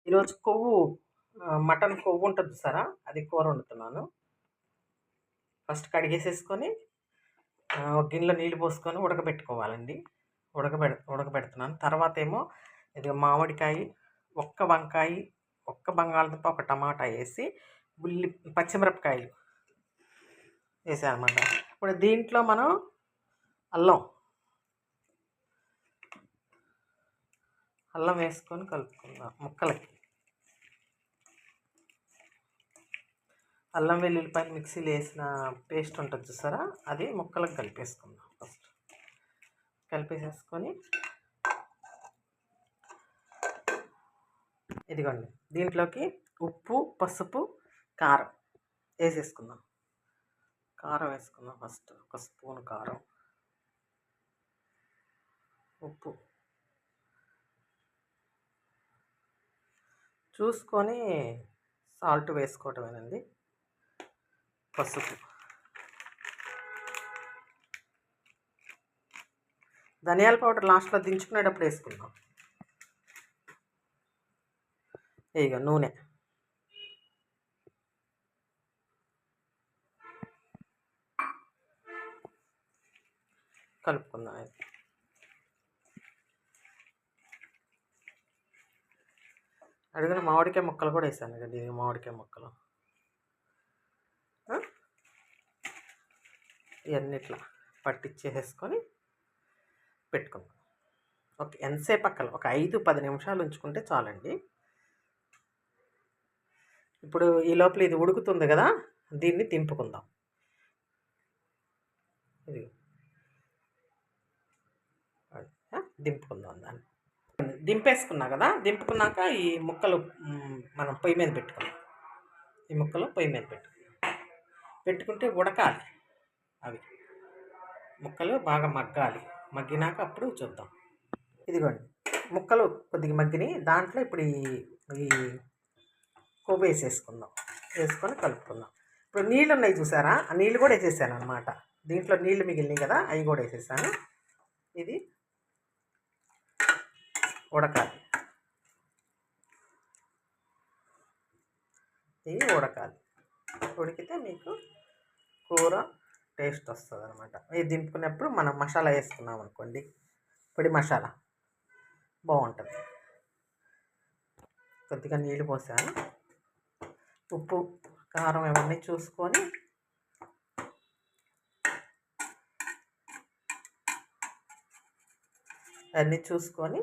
ఈరోజు మటన్ కొవ్వు ఉంటుంది చూసారా, అది కూర వండుతున్నాను. ఫస్ట్ కడిగేసేసుకొని ఒక గిన్నెలో నీళ్ళు పోసుకొని ఉడకబెట్టుకోవాలండి. ఉడకబెడుతున్నాను. తర్వాత ఏమో ఇది మామిడికాయ, ఒక్క వంకాయ, ఒక్క బంగాళదుంప, ఒక టమాటా వేసి పచ్చిమిరపకాయలు వేసానమాట. ఇప్పుడు దీంట్లో మనం అల్లం వేసుకొని కలుపుకుందాం. ముక్కలకి అల్లం వెల్లుల్లిపాయలు మిక్సీలో వేసిన పేస్ట్ ఉంటుంది చూసారా, అది ముక్కలకు కలిపేసుకుందాం. ఫస్ట్ కలిపేసేసుకొని ఇదిగోండి, దీంట్లోకి ఉప్పు, పసుపు, కారం వేసేసుకుందాం. కారం వేసుకుందాం. ఫస్ట్ ఒక స్పూన్ కారం, ఉప్పు చూసుకొని సాల్ట్ వేసుకోవటమేనండి. పసుపు, ధనియాల పౌడర్ లాస్ట్లో దించుకునేటప్పుడు వేసుకుందాం. ఇక నూనె కలుపుకుందాం. అడిగిన మామిడికాయ ముక్కలు కూడా వేసాను కదా, ఇది మామిడికాయ ముక్కలు ఇవన్నీ ఇట్లా పట్టించేసేసుకొని పెట్టుకుందాం. ఓకే, ఎంతసేపు ఒక 5-10 నిమిషాలు ఉంచుకుంటే చాలండి. ఇప్పుడు ఈ లోపల ఇది ఉడుకుతుంది కదా, దీన్ని దింపుకుందాం. ఇది దింపుకుందాం. దాన్ని దింపేసుకున్నా కదా, దింపుకున్నాక ఈ ముక్కలు మనం పొయ్యి మీద పెట్టుకుందాం. ఈ ముక్కలు పొయ్యి మీద పెట్టుకుంటే ఉడకాలి. అవి ముక్కలు బాగా మగ్గాలి. మగ్గినాక అప్పుడు చూద్దాం. ఇదిగోండి, ముక్కలు కొద్దిగా మగ్గినాయి. దాంట్లో ఇప్పుడు ఈ కొవ్వు వేసేసుకుందాం. వేసుకొని కలుపుకుందాం. ఇప్పుడు నీళ్ళు ఉన్నాయి చూసారా, ఆ నీళ్ళు కూడా వేసేసాను అనమాట. దీంట్లో నీళ్ళు మిగిలినాయి కదా, అవి కూడా వేసేసాను. ఇది ఉడకాలి. ఇది ఉడకాలి. ఉడికితే మీకు కూర టేస్ట్ వస్తుంది అనమాట. ఇది దింపుకున్నప్పుడు మనం మసాలా వేసుకున్నాం అనుకోండి, పొడి మసాలా బాగుంటుంది. కొద్దిగా నీళ్ళు పోసాను. ఉప్పు, కారం ఇవన్నీ చూసుకొని అన్నీ చూసుకొని